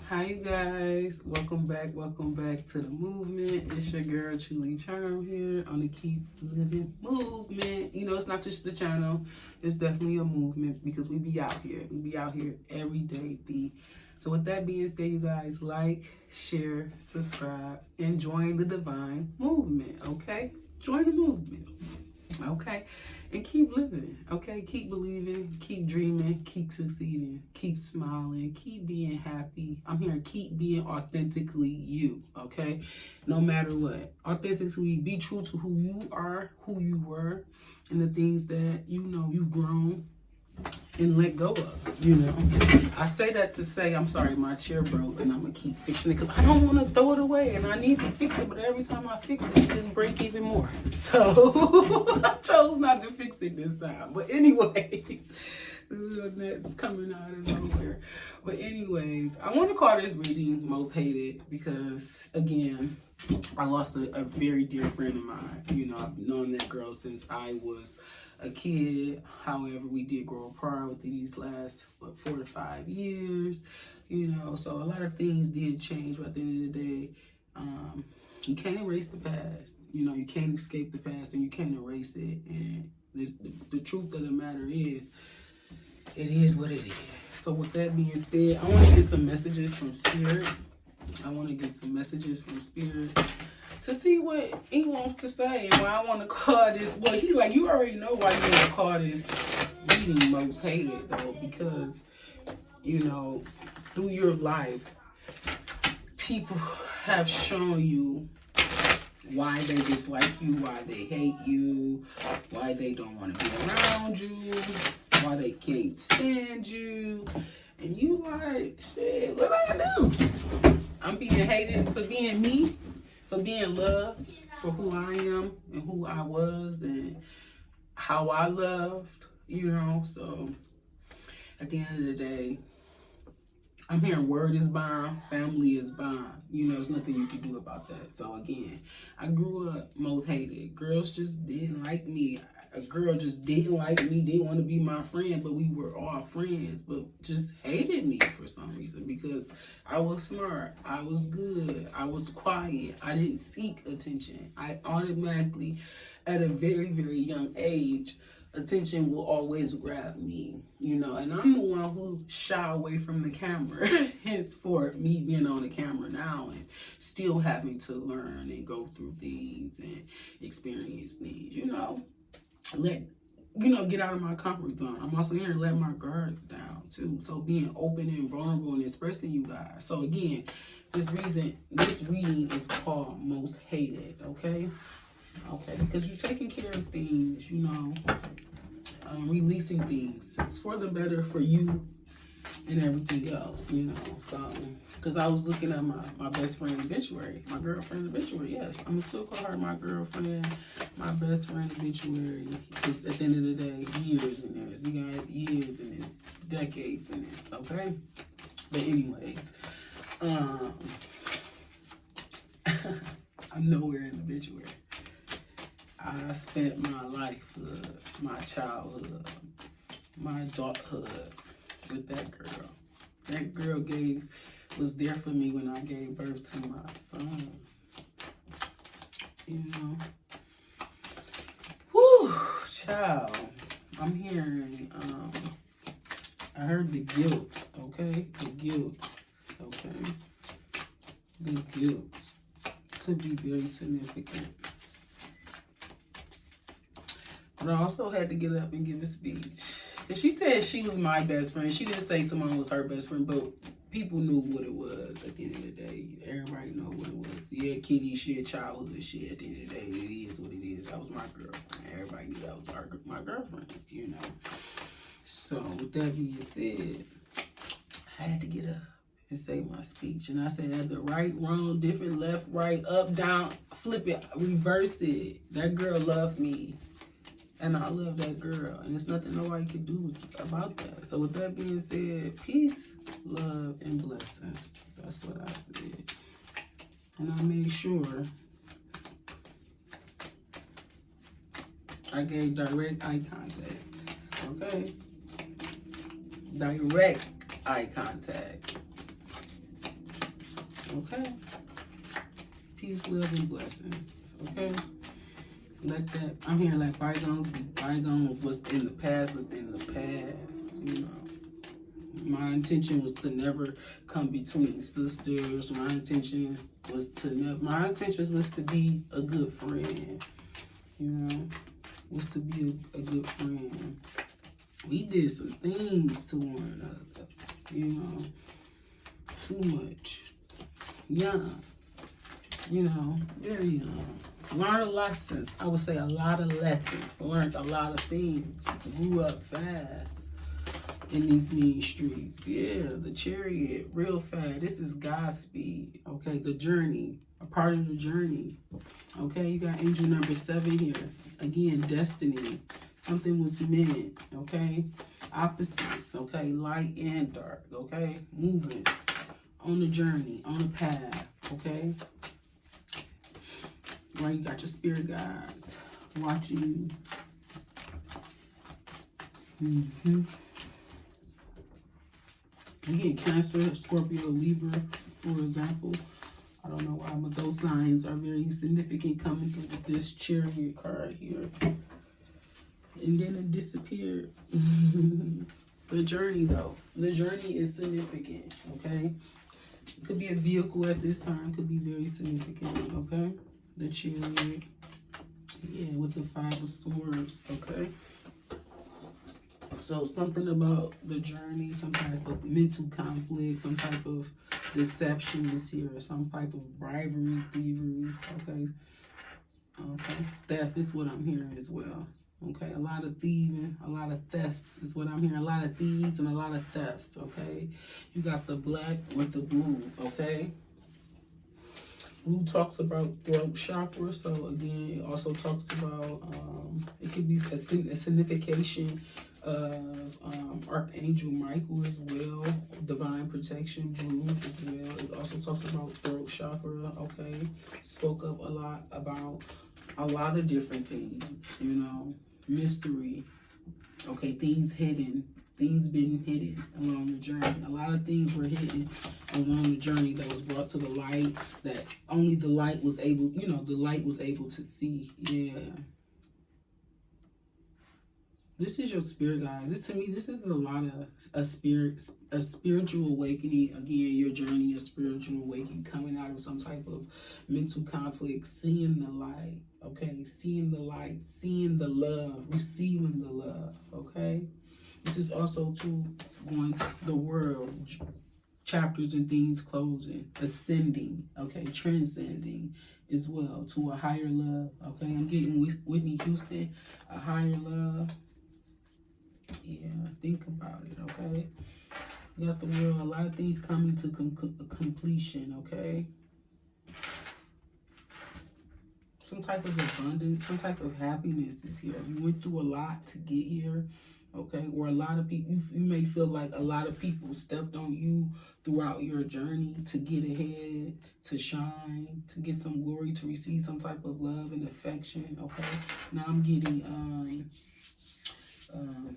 Hi, you guys. Welcome back to the movement. It's your girl, Truly Charm, here on the Keep Living Movement. You know, it's not just the channel, it's definitely a movement because we be out here. We be out here every day, B. So, with that being said, you guys, like, share, subscribe, and join the divine movement, okay? Join the movement, okay? And keep living, okay? Keep believing, keep dreaming, keep succeeding, keep smiling, keep being happy. I'm here, keep being authentically you, okay? No matter what. Authentically be true to who you are, who you were, and the things that you know you've grown and let go of, you know. I say that to say, I'm sorry, my chair broke and I'm gonna keep fixing it because I don't want to throw it away and I need to fix it, but every time I fix it, it just break even more. So I chose not to fix it this time. But anyways, that's coming out of nowhere. But anyways, I want to call this reading Most Hated because, again, I lost a very dear friend of mine. You know, I've known that girl since I was a kid. However, we did grow apart within these last 4 to 5 years. You know, so a lot of things did change. But at the end of the day, you can't erase the past. You know, you can't escape the past and you can't erase it. And the truth of the matter is, it is what it is. So with that being said, I want to get some messages from Spirit. To see what he wants to say and why I want to call this. Well, he's like, you already know why you want to call this reading Most Hated, though, because, you know, through your life, people have shown you why they dislike you, why they hate you, why they don't want to be around you, why they can't stand you. And you like, shit, what I do? I'm being hated for being me, for being loved, for who I am and who I was and how I loved, you know. So at the end of the day, I'm hearing word is bond, family is bond. You know, there's nothing you can do about that. So again, I grew up most hated. Girls just didn't like me. A girl just didn't like me, didn't want to be my friend, but we were all friends, but just hated me for some reason because I was smart, I was good, I was quiet, I didn't seek attention. I automatically, at a very, very young age, attention will always grab me, you know, and I'm the one who shy away from the camera. Hence for me being on the camera now and still having to learn and go through things and experience things, you know. Get out of my comfort zone. I'm also here to let my guards down too. So being open and vulnerable and expressing you guys. So again, this reading is called Most Hated, okay? Okay, because you're taking care of things, you know, releasing things. It's for the better for you and everything else, you know. So, because I was looking at my best friend obituary, my girlfriend obituary. Yes, I'm going to still call her my girlfriend, my best friend obituary. Because at the end of the day, years in this. We got years in this, decades in this, okay? But anyways, I'm nowhere in the obituary. I spent my lifehood, my childhood, my adulthood with that girl. That girl was there for me when I gave birth to my son. You know? Whew, child. I'm hearing, I heard the guilt, okay? The guilt, okay? The guilt could be very significant. But I also had to get up and give a speech. Because she said she was my best friend. She didn't say someone was her best friend, but people knew what it was at the end of the day. Everybody know what it was. Yeah, kitty shit, childhood shit. At the end of the day, it is what it is. That was my girlfriend. Everybody knew that was my girlfriend, you know. So with that being said, I had to get up and say my speech. And I said at the right, wrong, different, left, right, up, down, flip it, reverse it. That girl loved me. And I love that girl. And there's nothing nobody can do about that. So with that being said, peace, love, and blessings. That's what I said. And I made sure I gave direct eye contact. Okay? Direct eye contact. Okay? Peace, love, and blessings. Okay? Let that, I'm hearing like bygones be bygones. What's in the past was in the past, you know. My intention was to never come between sisters. My intentions was to be a good friend, you know. Was to be a good friend. We did some things to one another, you know. Too much. Young, you know, very young. Learned lessons. I would say a lot of lessons. Learned a lot of things. Grew up fast in these mean streets. Yeah, the Chariot, real fast. This is Godspeed. Okay, the journey. A part of the journey. Okay, you got angel number 7 here. Again, destiny. Something was meant. Okay, opposites. Okay, light and dark. Okay, moving on the journey, on the path. Okay. Right, you got your spirit guides watching you. Again, Cancer, Scorpio, Libra, for example. I don't know why, but those signs are very significant coming through with this Chariot card here. And then it disappeared. The journey, though. The journey is significant, okay? It could be a vehicle at this time. Could be very significant, okay? The Chariot. Yeah, with the 5 of Swords, okay? So something about the journey, some type of mental conflict, some type of deception is here, some type of bribery, thievery, okay? Okay, theft is what I'm hearing as well. Okay, a lot of thieving, a lot of thefts is what I'm hearing. A lot of thieves and a lot of thefts, okay? You got the black with the blue, okay? Blue talks about throat chakra, so again, it also talks about, it could be a signification of Archangel Michael as well, divine protection, blue as well. It also talks about throat chakra, okay? Spoke up a lot about a lot of different things, you know, mystery, okay, things hidden, things been hidden along the journey. A lot of things were hidden along the journey that was brought to the light, that only the light was able, you know, the light was able to see. Yeah. This is your spirit, guys. This, to me, this is a lot of a spiritual awakening. Again, your journey, your spiritual awakening, coming out of some type of mental conflict, seeing the light, okay? Seeing the light, seeing the love, receiving the love, okay? This is also to going the world, chapters and things closing, ascending, okay? Transcending as well to a higher love, okay? I'm getting Whitney Houston, a higher love. Yeah, think about it, okay? You got the world, a lot of things coming to completion, okay? Some type of abundance, some type of happiness is here. You went through a lot to get here, okay? Or a lot of people, you may feel like a lot of people stepped on you throughout your journey to get ahead, to shine, to get some glory, to receive some type of love and affection, okay? Now I'm getting,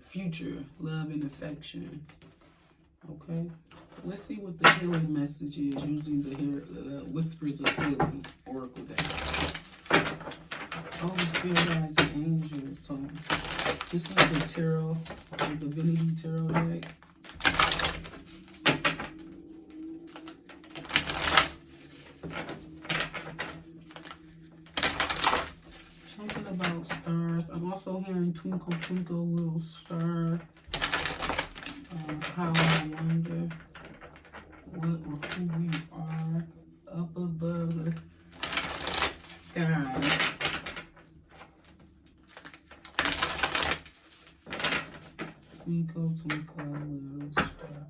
future love and affection, okay? So let's see what the healing message is using the whispers of healing oracle deck. Holy Spirit, guys, and angels. So this is the tarot, the divinity tarot deck. Something about stars. I'm also hearing twinkle, twinkle, little star. How I wonder what or who we are up above the sky. Twinkle, twinkle, little star.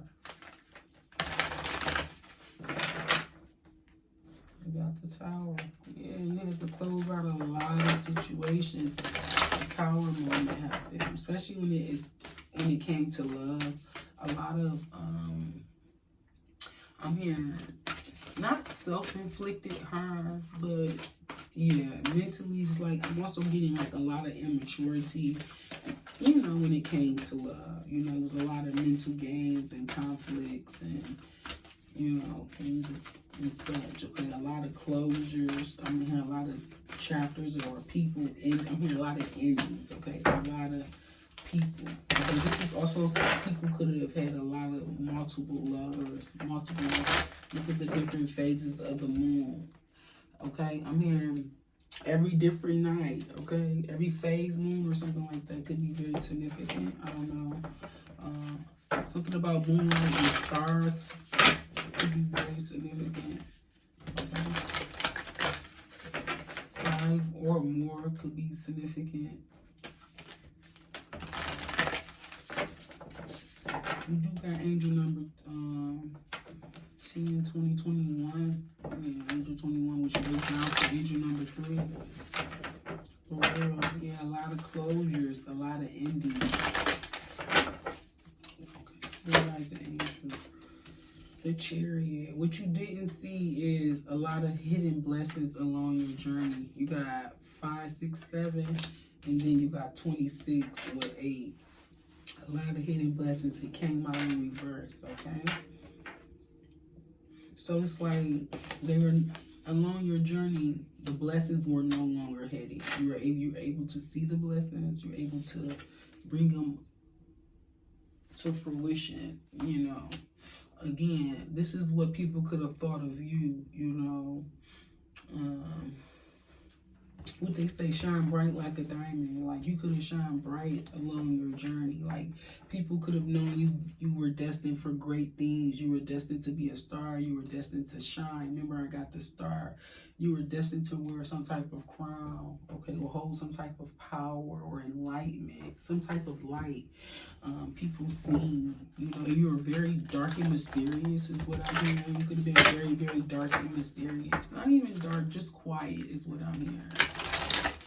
You got the Tower. Yeah, you had to close out a lot of situations. The Tower moment happened, especially when it came to love. A lot of I'm hearing not self-inflicted harm, but yeah, mentally it's like I'm also getting like a lot of immaturity. You know, when it came to love, you know, there was a lot of mental games and conflicts, and you know, things and such. Okay, a lot of closures. I'm hearing a lot of chapters or people. I'm hearing a lot of endings. Okay, a lot of people. Okay, this is also people could have had a lot of multiple lovers, multiple. Look at the different phases of the moon. Okay, I'm hearing every different night. Okay, every phase moon or something like that could be very significant. I don't know. Something about moonlight and stars could be very significant. Okay. 5 or more could be significant. We do got angel number 10, 20, 21. Yeah, angel 21, which goes down to angel number 3. For real, yeah, a lot of closures, a lot of endings. Okay, the angel. The Chariot. What you didn't see is a lot of hidden blessings along your journey. You got 5, 6, 7, and then you got 26 with 8. A lot of hidden blessings. It came out in reverse, okay? So it's like they were along your journey, the blessings were no longer hidden. You were able to see the blessings. You're able to bring them to fruition, you know. Again, this is what people could have thought of you, you know. What they say, shine bright like a diamond. Like, you could have shined bright along your journey. Like, people could have known you were destined for great things. You were destined to be a star. You were destined to shine. Remember, I got the star. You were destined to wear some type of crown, okay, or hold some type of power or enlightenment, some type of light. People seen, you know, you were very dark and mysterious is what I'm hearing. You could have been very, very dark and mysterious. Not even dark, just quiet is what I'm hearing.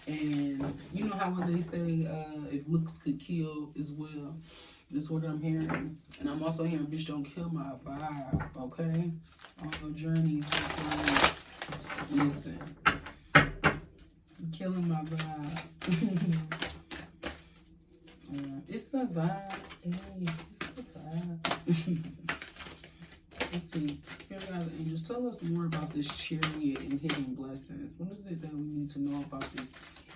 And you know how when they say if looks could kill as well. That's what I'm hearing. And I'm also hearing, bitch, don't kill my vibe, okay? On your journey, just like, listen, you're killing my vibe. It's a vibe. Hey, it's a vibe. Let's see. Spirit guides and angels, tell us more about this chariot and hidden blessings. What is it that we need to know about this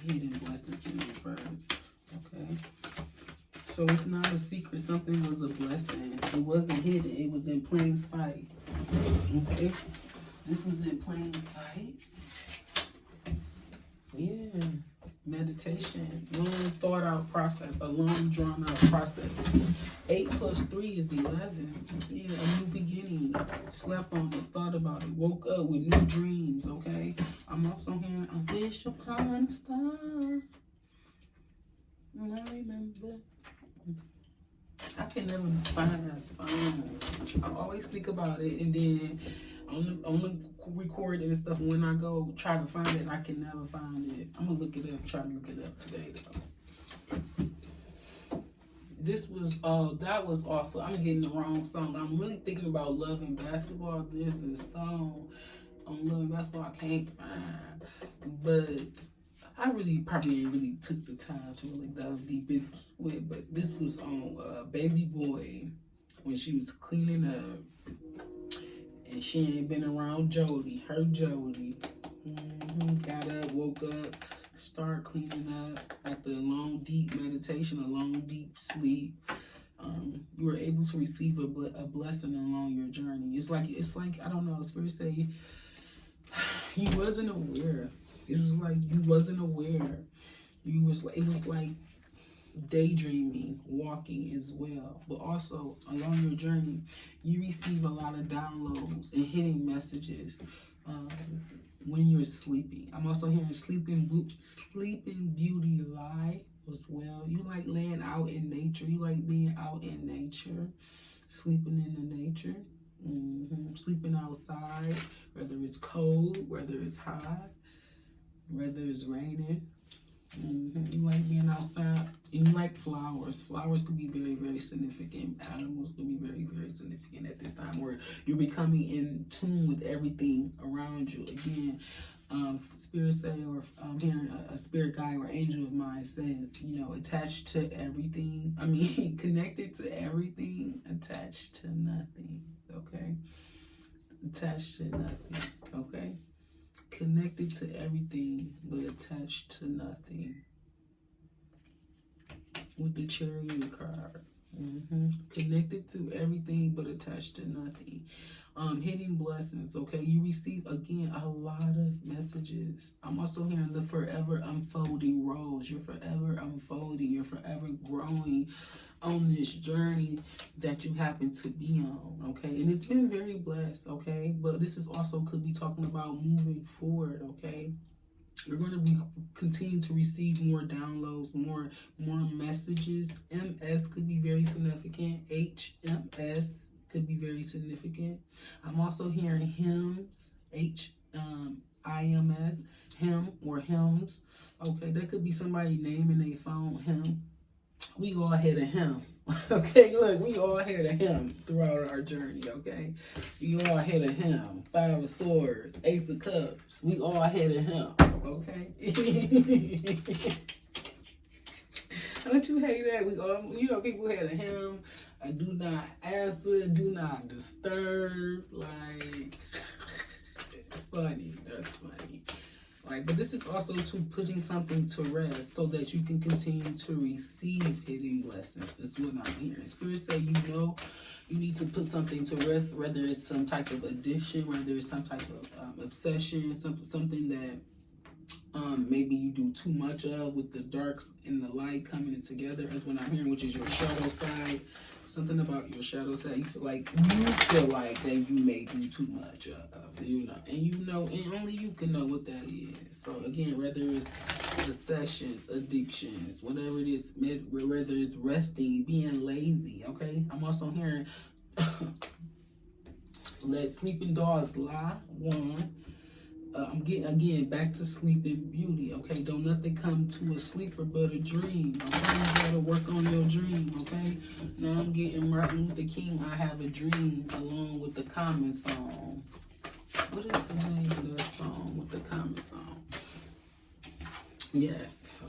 hidden blessings in reverse? Okay. So it's not a secret. Something was a blessing. It wasn't hidden. It was in plain sight. Okay. This was in plain sight. Yeah. Meditation. Long thought out process. A long drawn out process. 8 plus 3 is 11. Yeah, a new beginning. Slept on it, thought about it, woke up with new dreams, okay? I'm also hearing a wish upon a star. And I remember. I can never find that song. I always think about it, and then on the recording and stuff, when I go try to find it, I can never find it. I'm gonna look it up, try to look it up today though. This was that was awful. I'm getting the wrong song. I'm really thinking about Love and Basketball. There's this song on Love and Basketball I can't find, but I probably ain't really took the time to really dive deep into it, but this was on Baby Boy when she was cleaning up, and she ain't been around Jody, her Jody. Got up, woke up, started cleaning up after a long, deep meditation, a long, deep sleep. You were able to receive a blessing along your journey. It's like I don't know. Spirit say you wasn't aware. It was like you wasn't aware. It was like daydreaming, walking as well. But also along your journey, you receive a lot of downloads and hidden messages when you're sleeping. I'm also hearing sleeping beauty lie as well. You like laying out in nature. You like being out in nature, sleeping in the nature. Sleeping outside, whether it's cold, whether it's hot, whether it's raining. You like being outside. You like flowers. Flowers could be very, very significant. Animals could be very, very significant at this time, where you're becoming in tune with everything around you. Again, spirit say, or I'm hearing a spirit guide or angel of mine says, you know, attached to everything. I mean, connected to everything, attached to nothing. Okay. attached to nothing, okay? Connected to everything, but attached to nothing. With the Chariot card. Connected to everything, but attached to nothing. Hidden blessings, okay? You receive, again, a lot of messages. I'm also hearing the forever unfolding roles. You're forever unfolding. You're forever growing on this journey that you happen to be on, okay? And it's been very blessed, okay? But this is also could be talking about moving forward, okay? You're going to be continue to receive more downloads, more messages. MS could be very significant. HMS could be very significant. I'm also hearing hymns, IMS, hymn or hymns. Okay, that could be somebody naming their phone hymn. We all had a hymn. Okay, look, we all had a hymn throughout our journey, okay? We all had a hymn. 5 of Swords, Ace of Cups. We all had a hymn, okay? Don't you hate that? We all, people had a hymn. Do not answer, do not disturb. Like, funny. That's funny. Like, but this is also to putting something to rest so that you can continue to receive hidden blessings. That's what I'm hearing. Spirit say, you need to put something to rest, whether it's some type of addiction, whether it's some type of obsession, something that maybe you do too much of, with the darks and the light coming together. That's what I'm hearing, which is your shadow side. Something about your shadow side. You feel like that you may do too much of, and only you can know what that is. So again, whether it's obsessions, addictions, whatever it is, whether it's resting, being lazy, okay? I'm also hearing let sleeping dogs lie, 1. I'm getting, again, back to sleeping beauty, okay? Don't nothing come to a sleeper but a dream, okay? You gotta work on your dream, okay? Now I'm getting Martin Luther King, I Have a Dream, along with the Common Song. What is the name of that song with the Common Song? Yes.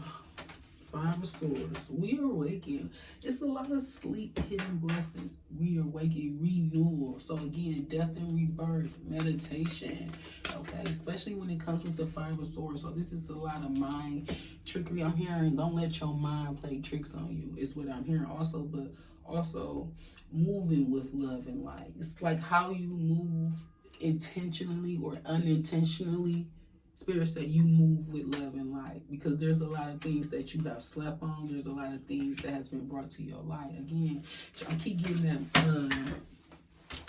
5 of Swords. We are waking. It's a lot of sleep, hidden blessings. We are waking, renewal. So again, death and rebirth, meditation. Okay, especially when it comes with the 5 of Swords. So this is a lot of mind trickery. I'm hearing, don't let your mind play tricks on you. It's what I'm hearing also, but also moving with love and light. It's like how you move intentionally or unintentionally. Spirit said you move with love and light, because there's a lot of things that you have slept on. There's a lot of things that has been brought to your light. Again, I keep getting that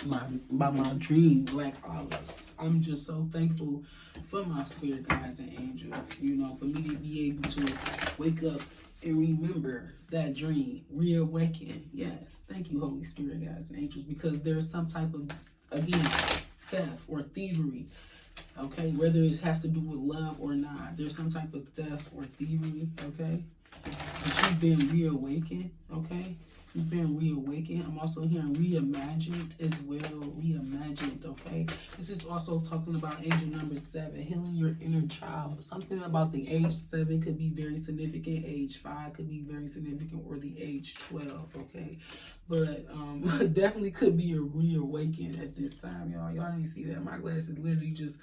my dream, Black Olives. I'm just so thankful for my spirit guides and angels, for me to be able to wake up and remember that dream, reawaken. Yes, thank you, Holy Spirit guides and angels, because there's some type of, again, theft or thievery. Okay, whether it has to do with love or not, there's some type of theft or thievery, okay? But you've been reawakened, okay? You've been reawakened. I'm also hearing reimagined as well, reimagined, okay? This is also talking about angel number 7, healing your inner child. Something about the age 7 could be very significant, age 5 could be very significant, or the age 12, okay? But definitely could be a reawaken at this time, y'all. Y'all didn't see that. My glasses literally just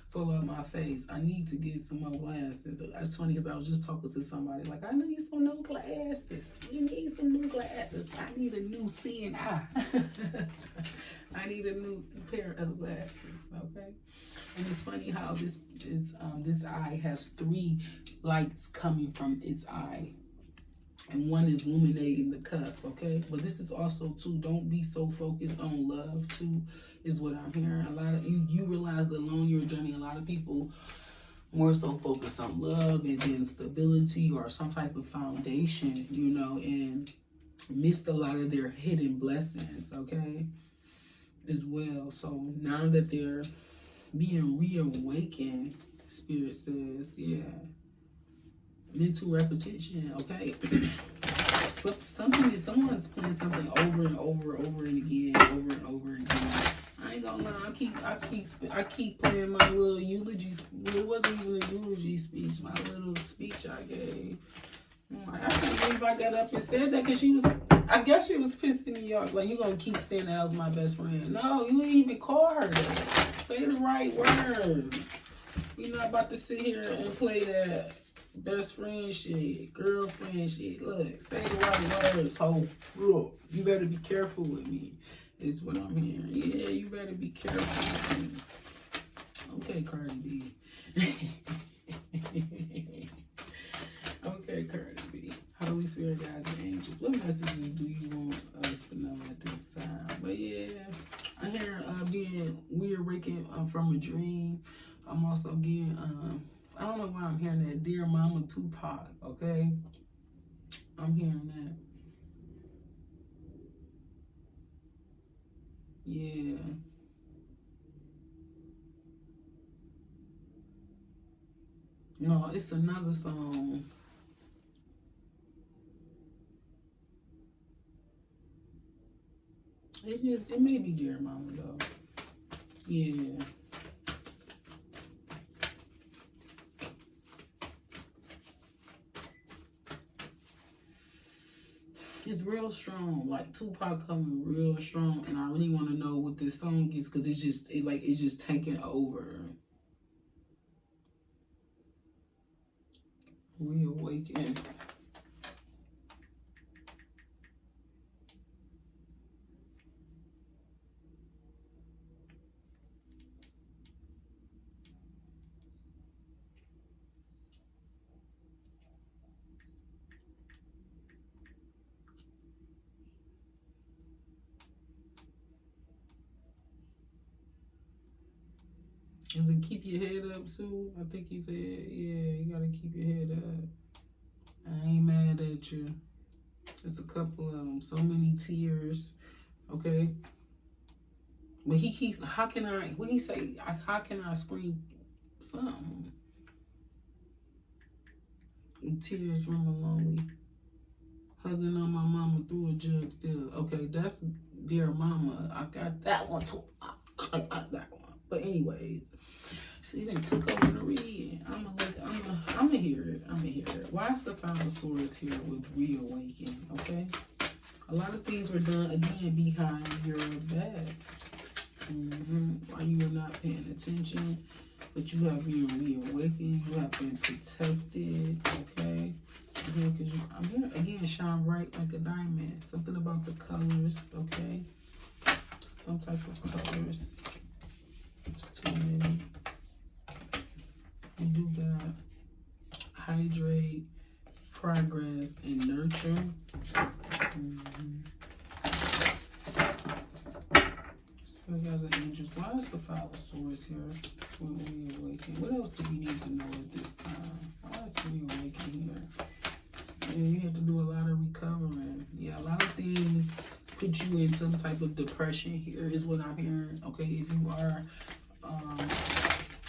full of my face. I need to get some more glasses. That's funny because I was just talking to somebody like, I need some new glasses. We need some new glasses. I need a new seeing eye. I need a new pair of glasses, okay? And it's funny how this eye has 3 lights coming from its eye. And 1 is illuminating the cup, okay? But this is also, too, don't be so focused on love, too, is what I'm hearing. A lot of you realize that along your journey, a lot of people more so focus on love and then stability or some type of foundation, and missed a lot of their hidden blessings, okay, as well. So now that they're being reawakened, Spirit says, yeah, mental repetition, okay? Someone's playing something over and over and again, over and over again. I ain't gonna lie, I keep playing my little eulogy. It wasn't even a eulogy speech. My little speech I gave Like, I can't believe I got up and said that because she was, I guess she was pissing me off. Like, you gonna keep saying that was my best friend. No, you didn't even call her that. Say the right words. We not about to sit here and play that best friend shit, girlfriend shit. Look, say the right words, ho. Look, you better be careful with me, is what I'm hearing. Yeah, you better be careful with me. Okay, Cardi B. Okay, Cardi B. Holy Spirit, guys and angels. What messages do you want us to know at this time? But yeah, I'm hearing again, we're waking from a dream. I'm also getting, I don't know why I'm hearing that. Dear Mama Tupac, okay? I'm hearing that. Yeah. No, it's another song. It may be Dear Mama though. Yeah. It's real strong, like Tupac coming real strong, and I really want to know what this song is because it's just taking over. Reawaken. Does it keep your head up too? I think he said, yeah, you gotta keep your head up. I ain't mad at you. It's a couple of them. So many tears. Okay. But he keeps, how can I, what he say, how can I scream something? Tears from a lonely. Hugging on my mama through a jug still. Okay, that's Dear Mama. I got that one too. I got that one. But anyways, see, they took over the reading. I'm gonna hear it. I'm gonna hear it. Why is the Five of Swords here with Reawaken? Okay, a lot of things were done again behind your back. While you were not paying attention, but you have been reawakened. You have been protected. Okay, because I'm here again. Shine bright like a diamond. Something about the colors. Okay, some type of colors. It's too many. You do got hydrate, progress, and nurture. So guys and angels, why is the Five of Swords here when we awaken? What else do we need to know at this time? Why is Reawaken here? Yeah, you have to do a lot of recovering. Yeah, a lot of things put you in some type of depression here is what I'm hearing. Okay, if you are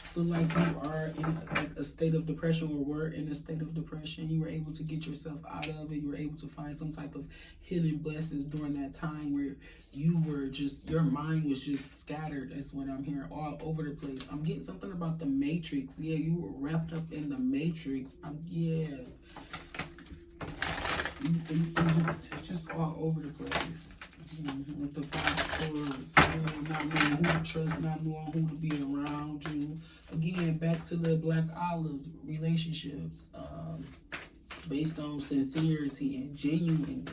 feel like you are in like a state of depression or were in a state of depression, you were able to get yourself out of it. You were able to find some type of hidden blessings during that time where you were just, your mind was just scattered. That's what I'm hearing, all over the place. I'm getting something about the Matrix. Yeah, you were wrapped up in the Matrix. Yeah. Just all over the place. With the Five Swords, not knowing who to trust, not knowing who to be around you. Again, back to the Black Olives relationships, based on sincerity and genuine,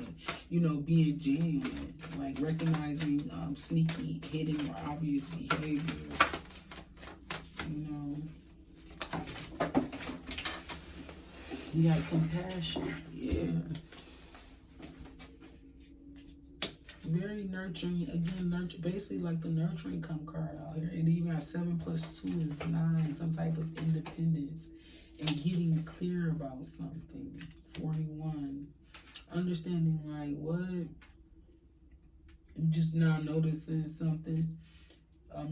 being genuine, like recognizing sneaky, hidden, or obvious behavior. You got compassion, yeah. Very nurturing, again, basically like the nurturing come card out here. And you got 7 + 2 is 9, some type of independence and getting clear about something. 41, understanding like what, you just now noticing something.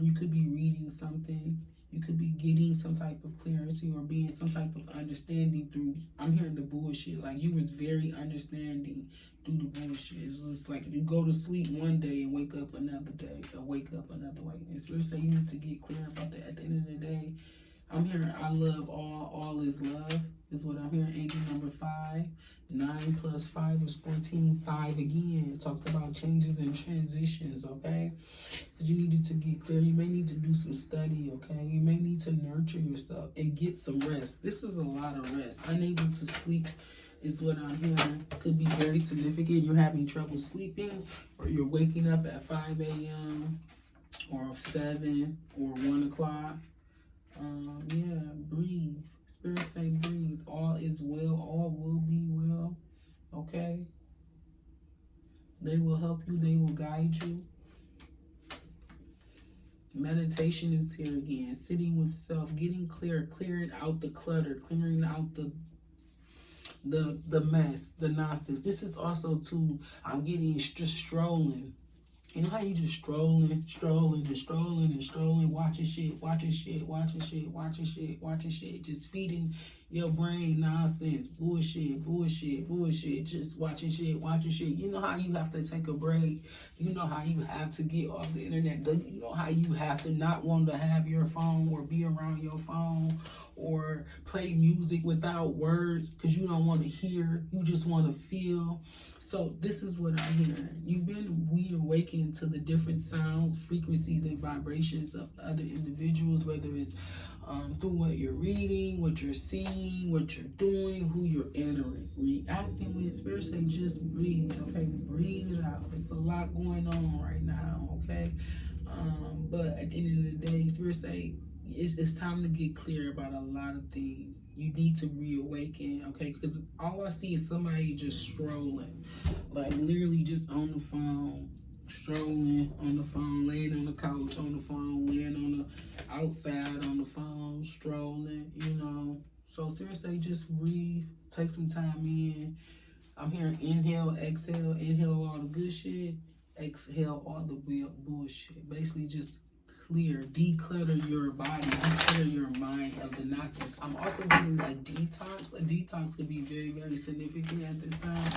You could be reading something. You could be getting some type of clarity or being some type of understanding through, I'm hearing the bullshit. Like you was very understanding through the bullshit. It's just like you go to sleep one day and wake up another day, or wake up another way. And so say you need to get clear about that. At the end of the day, I'm hearing I love all is love is what I'm hearing. Angel number 5. 9 plus 5 is 14. 5 again. It talks about changes and transitions, okay? Because you needed to get clear. You may need to do some study, okay? You may need to nurture yourself and get some rest. This is a lot of rest. Unable to sleep is what I'm hearing. Could be very significant. You're having trouble sleeping, or you're waking up at 5 a.m. or 7 or 1 o'clock. Yeah, breathe. Spirit say breathe. All is well. All will be well. Okay? They will help you. They will guide you. Meditation is here again. Sitting with self. Getting clear. Clearing out the clutter. Clearing out the mess. The nonsense. This is also too, I'm getting just strolling. You know how you just strolling, watching shit, just feeding your brain nonsense, bullshit, just watching shit. You know how you have to take a break. You know how you have to get off the internet. You know how you have to not want to have your phone or be around your phone or play music without words because you don't want to hear. You just want to feel. So this is what I'm hearing. You've been reawakened to the different sounds, frequencies, and vibrations of other individuals, whether it's through what you're reading, what you're seeing, what you're doing, who you're reacting with. Spirit say just breathe, okay? Breathe it out. It's a lot going on right now, okay? But at the end of the day, Spirit say it's time to get clear about a lot of things. You need to reawaken, okay? Because all I see is somebody just strolling, like literally just on the phone, strolling on the phone, laying on the couch on the phone, laying on the outside on the phone, strolling, you know. So seriously, just breathe, take some time in. I'm hearing inhale, exhale, inhale all the good shit, exhale all the bullshit. Basically just clear, declutter your body, declutter your mind of the nonsense. I'm also getting a detox. A detox could be very, very significant at this time.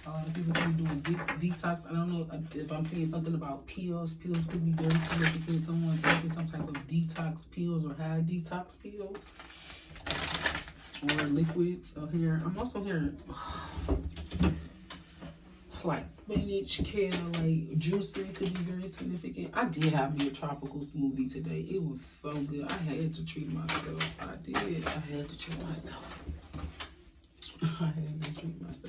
A lot of people could be doing detox. I don't know if I'm seeing something about pills. Pills could be very significant. Someone's taking some type of detox pills or had detox pills or liquids. So here, I'm also hearing like spinach, kale, like juicing could be very significant. I did have me a tropical smoothie today. It was so good. I had to treat myself. I did. I had to treat myself.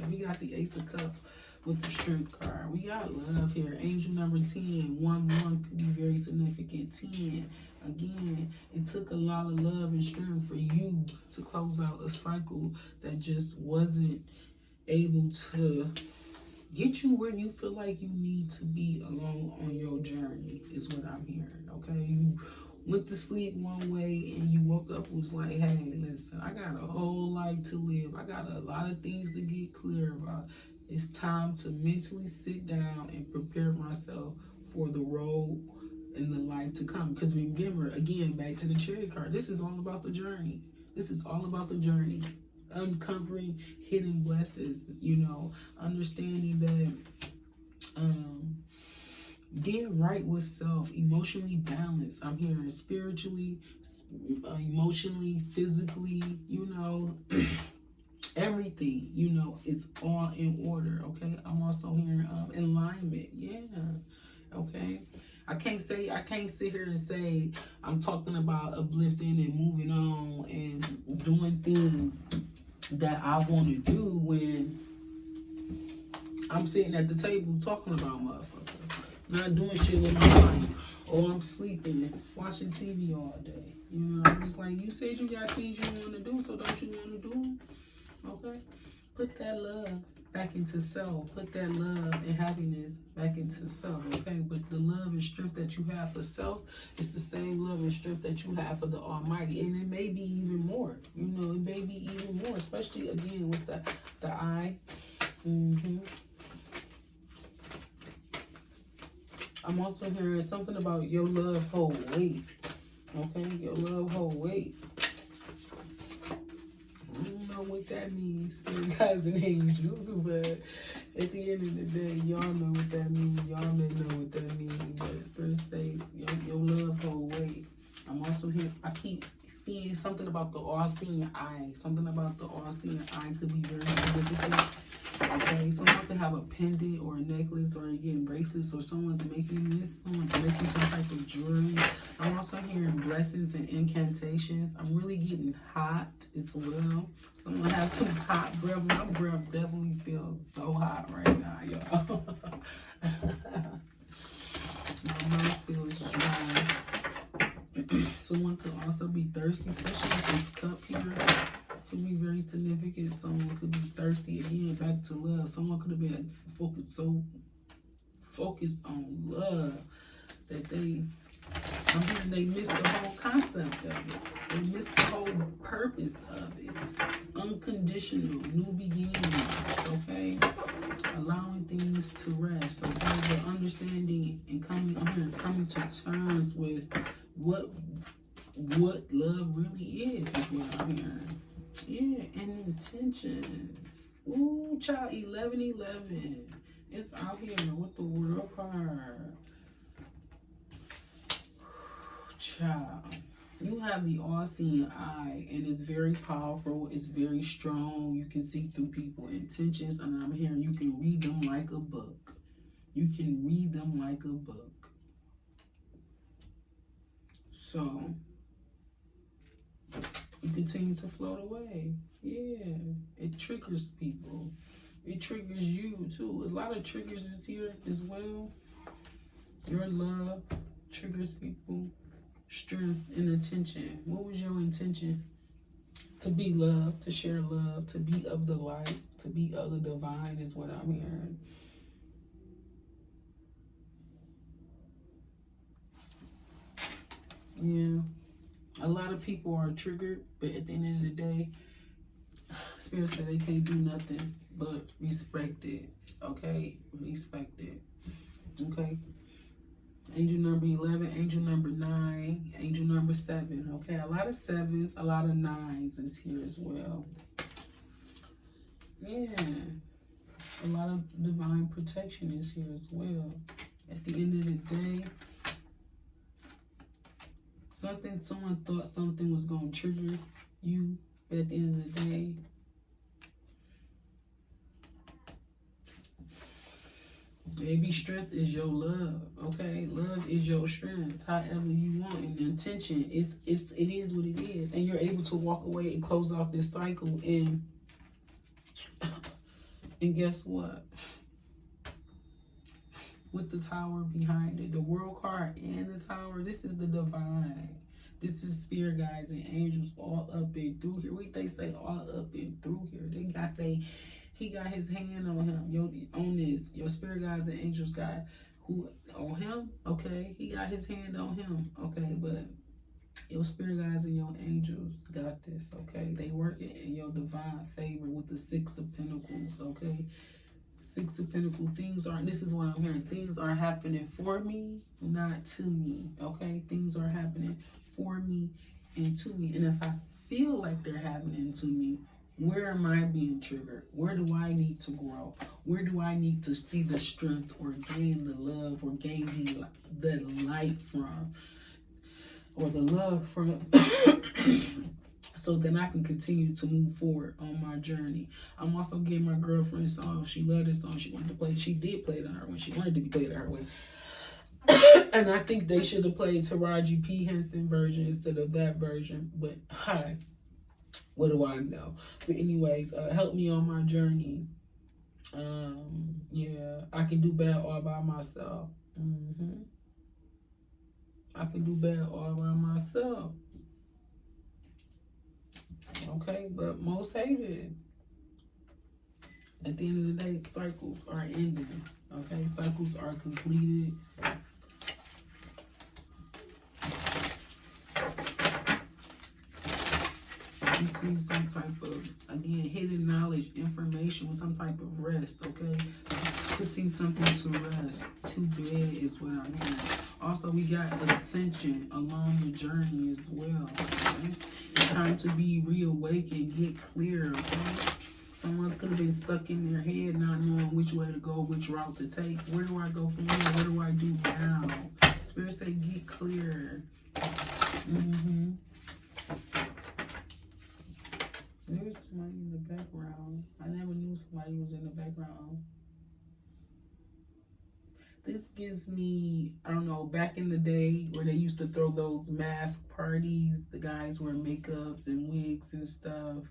We got the Ace of Cups with the Strength card. We got love here. Angel number 10. 1 could be very significant. 10. Again, it took a lot of love and strength for you to close out a cycle that just wasn't able to get you where you feel like you need to be along on your journey is what I'm hearing, okay? You went to sleep one way and you woke up was like, hey, listen, I got a whole life to live. I got a lot of things to get clear about. It's time to mentally sit down and prepare myself for the road in the life to come. Because remember, again, back to the Chariot card, this is all about the journey. This is all about the journey. Uncovering hidden blessings, you know, understanding that getting right with self, emotionally balanced. I'm hearing spiritually, emotionally, physically, you know, everything, you know, is all in order, okay? I'm also hearing alignment, yeah, okay? I can't sit here and say I'm talking about uplifting and moving on and doing things that I want to do when I'm sitting at the table talking about motherfuckers, not doing shit with my life, or I'm sleeping, watching TV all day. You know, I'm just like, you said you got things you want to do, so don't you want to do them? Okay? Put that love back into self. Put that love and happiness back into self, okay? But the love and strength that you have for self is the same love and strength that you have for the Almighty. And it may be even more. You know, it may be even more, especially, again, with the eye. I'm also hearing something about your love hold weight, okay? Your love hold weight. I don't know what that means, guys and angels, but at the end of the day, y'all know what that means. Y'all may know what that means, but it's first say your love hold weight. I'm also here. I keep seeing something about the all-seeing eye. Something about the all-seeing eye could be very significant. Okay, someone could have a pendant or a necklace or again bracelets, or someone's making this. Someone's making some type of jewelry. I'm also hearing blessings and incantations. I'm really getting hot as well. Someone has some hot breath. My breath definitely feels so hot right now, y'all. My mouth feels dry. Someone could also be thirsty, especially with this cup here. Could be very significant. Someone could be thirsty again. Back to love. Someone could have been focused on love that I'm hearing they missed the whole concept of it. They missed the whole purpose of it. Unconditional, new beginnings. Okay, allowing things to rest. Okay, the understanding and coming to terms with what love really is what I'm hearing. Yeah, and intentions. Ooh, child, 1111. It's out here with the World card. Child, you have the all-seeing eye, and it's very powerful. It's very strong. You can see through people's intentions, and I'm hearing you can read them like a book. You can read them like a book. So you continue to float away. Yeah, it triggers people. It triggers you too. A lot of triggers is here as well. Your love triggers people. Strength and attention. What was your intention? To be loved, to share love, to be of the light, to be of the divine is what I'm hearing. Yeah. A lot of people are triggered, but at the end of the day, Spirit said they can't do nothing but respect it. Okay? Respect it. Okay? Angel number 11, angel number 9, angel number 7. Okay? A lot of 7s, a lot of 9s is here as well. Yeah. A lot of divine protection is here as well. At the end of the day, someone thought something was going to trigger you, but at the end of the day, maybe strength is your love, okay? Love is your strength, however you want. And the intention it is what it is, and you're able to walk away and close off this cycle. And guess what? With the tower behind it, the World card and the tower, this is the divine. This is spirit guides and angels all up and through here. What they say, all up and through here. He got his hand on him. Your spirit guides and angels guide who on him. Okay, he got his hand on him. Okay, but your spirit guides and your angels got this. Okay, they working in your divine favor with the 6 of Pentacles. Okay. 6 of Pentacles, this is what I'm hearing. Things are happening for me, not to me, okay? Things are happening for me and to me. And if I feel like they're happening to me, where am I being triggered? Where do I need to grow? Where do I need to see the strength or gain the love or gain the light from? Or the love from... so then I can continue to move forward on my journey. I'm also getting my girlfriend song. She loved this song. She wanted to play. She did play it on her when she wanted to be played her way. And I think they should have played Taraji P. Henson version instead of that version. But hi, what do I know? But anyways, help me on my journey. Yeah, I can do bad all by myself. I can do bad all by myself. Okay, but most hated. At the end of the day, cycles are ending. Okay, cycles are completed. Receive some type of, again, hidden knowledge, information with some type of rest, okay? Putting something to rest, to bed is what I'm hearing. Also, we got ascension along the journey as well, okay? It's time to be reawakened, get clear, okay? Someone could have been stuck in their head, not knowing which way to go, which route to take. Where do I go from here? What do I do now? Spirit say, get clear. gives me, I don't know, back in the day where they used to throw those mask parties, the guys wear makeups and wigs and stuff.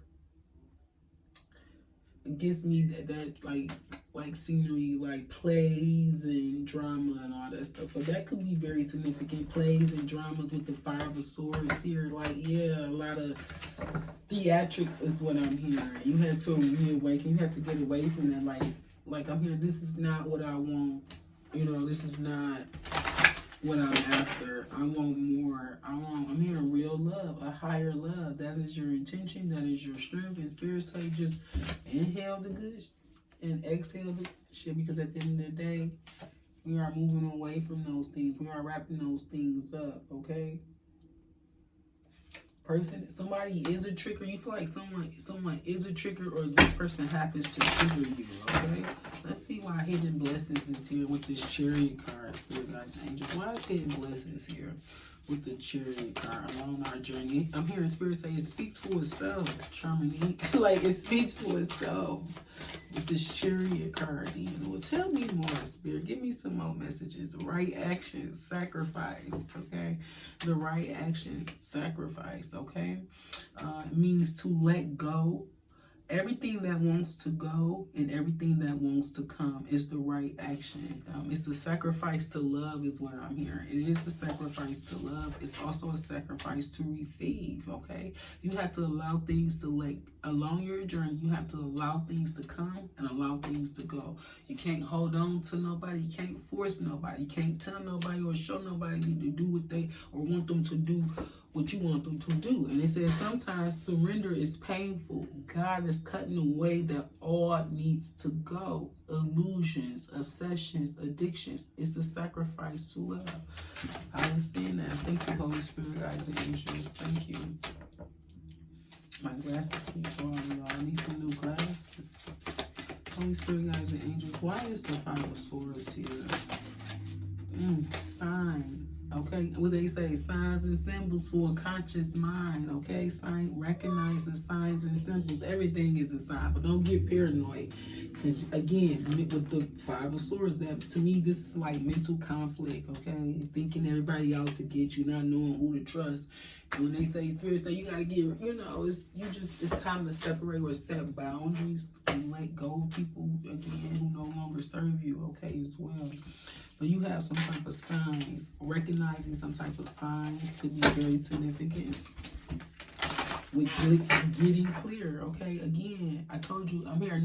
It gives me that like scenery, like plays and drama and all that stuff. So that could be very significant. Plays and dramas with the Five of Swords here. Like, yeah, a lot of theatrics is what I'm hearing. You had to reawaken. You had to get away from that. Like I'm hearing, this is not what I want. You know, this is not what I'm after. I want more. I'm hearing real love, a higher love. That is your intention. That is your strength. And Spirit say just inhale the good and exhale the shit, because at the end of the day, we are moving away from those things. We are wrapping those things up, okay? Somebody is a trigger. You feel like someone is a trigger, or this person happens to trigger you, okay? Let's see why hidden blessings is here with this Chariot card, Spirit guides and angels. Why is hidden blessings here with the Chariot card along our journey? I'm hearing Spirit say it speaks for itself, Charmony. Like, it speaks for itself with this Chariot card. Well, tell me more, Spirit. Give me some more messages. Right action, sacrifice, okay? The right action, sacrifice, okay? It means to let go. Everything that wants to go and everything that wants to come is the right action. It's a sacrifice to love is what I'm hearing. It is a sacrifice to love. It's also a sacrifice to receive, okay? You have to allow things to along your journey, you have to allow things to come and allow things to go. You can't hold on to nobody. You can't force nobody. You can't tell nobody or show nobody to do what they, or want them to do what you want them to do. And it says sometimes surrender is painful. God is cutting away that all needs to go. Illusions, obsessions, addictions. It's a sacrifice to love. I understand that. Thank you, Holy Spirit, guys and angels. Thank you. My glasses keep falling, y'all. I need some new glasses. Holy Spirit, guys and angels. Why is the Five of Swords here? Signs. Okay, what they say, signs and symbols for a conscious mind. Okay, recognize the signs and symbols. Everything is a sign, but don't get paranoid. Because again, with the Five of Swords, that to me, this is like mental conflict. Okay, thinking everybody out to get you, not knowing who to trust. And when they say Spirit say you gotta get, it's time to separate or set boundaries and let go of people again who no longer serve you. Okay, as well. But you have some type of signs. Recognizing some type of signs could be very significant with getting clear, okay? Again, I told you, I'm hearing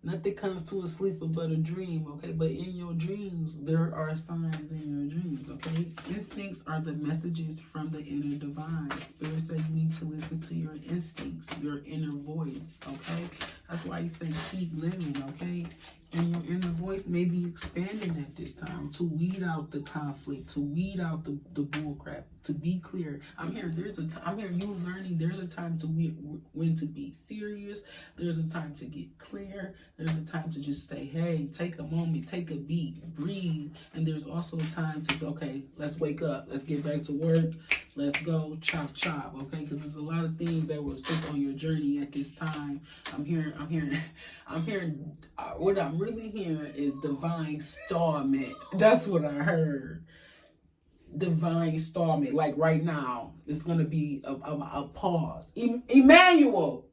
nothing comes to a sleeper but a dream, okay? But in your dreams, there are signs in your dreams, okay? Instincts are the messages from the inner divine. Spirit says you need to listen to your instincts, your inner voice, okay? That's why you say keep living, okay? And your inner voice may be expanding at this time to weed out the conflict, to weed out the bullcrap, to be clear. I'm hearing you learning there's a time to when to be serious. There's a time to get clear. There's a time to just say, hey, take a moment, take a beat, breathe. And there's also a time to, okay, let's wake up. Let's get back to work. Let's go chop, okay? Because there's a lot of things that will stick on your journey at this time. I'm hearing, what I'm really hearing is divine installment. That's what I heard. Divine installment. Like right now, it's going to be a pause. Emmanuel.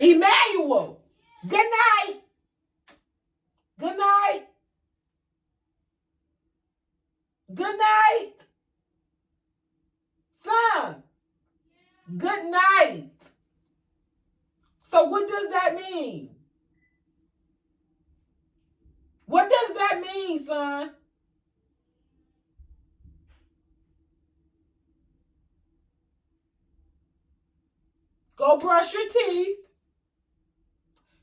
Good night. Good night. Good night. Son, good night. So what does that mean? What does that mean, son? Go brush your teeth.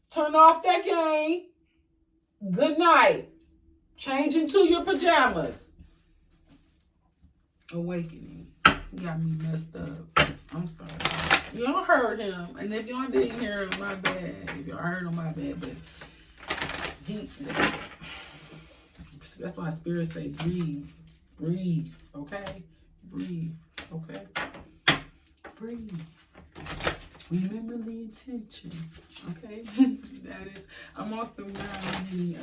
Turn off that game. Good night. Change into your pajamas. Awakening. Got me messed up. I'm sorry. Y'all heard him. And if y'all didn't hear him, my bad. If y'all heard him, my bad. But that's why Spirit say breathe, okay? Breathe, okay? Breathe. Remember the intention, okay? I'm also now reading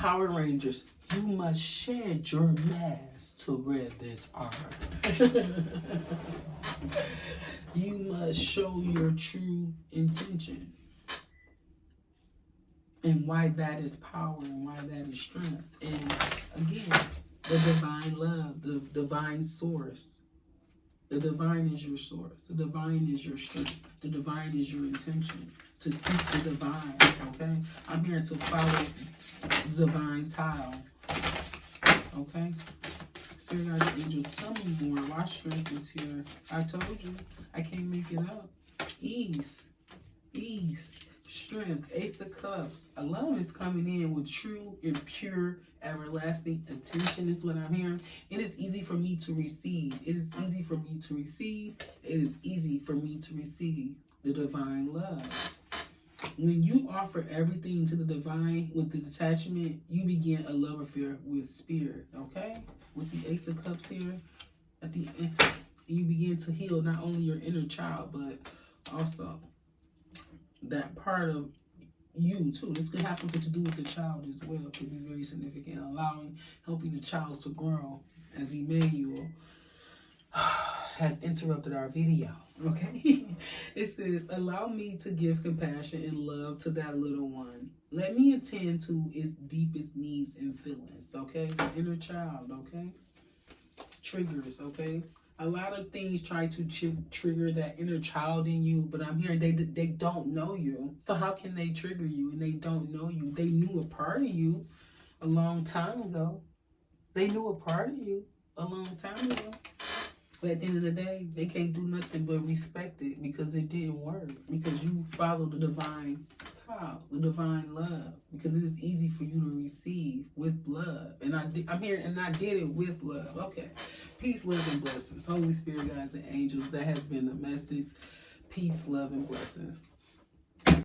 Power Rangers, you must shed your mask to rid this art. You must show your true intention. And why that is power and why that is strength. And again, the divine love, the divine source. The divine is your source. The divine is your strength. The divine is your intention. To seek the divine, okay? I'm here to follow the divine tile, okay? Spirit guides, angels, tell me more. Why strength is here? I told you. I can't make it up. Ease. Ease. Strength. Ace of Cups. Love is coming in with true and pure everlasting attention is what I'm hearing. It is easy for me to receive. It is easy for me to receive. It is easy for me to receive the divine love. When you offer everything to the divine with the detachment, you begin a love affair with spirit, okay? With the Ace of Cups here, at the end, you begin to heal not only your inner child, but also that part of you too. This could have something to do with the child as well. It could be very significant. Helping the child to grow, as Emmanuel has interrupted our video. Okay? It says, allow me to give compassion and love to that little one. Let me attend to its deepest needs and feelings. Okay? The inner child. Okay? Triggers. Okay? A lot of things try to trigger that inner child in you, but I'm hearing they don't know you. So how can they trigger you and they don't know you? They knew a part of you a long time ago. They knew a part of you a long time ago. But at the end of the day, they can't do nothing but respect it because it didn't work. Because you followed the divine top, the divine love. Because it is easy for you to receive with love. And I'm here and I did it with love. Okay. Peace, love, and blessings. Holy Spirit, guides, and angels. That has been the message. Peace, love, and blessings.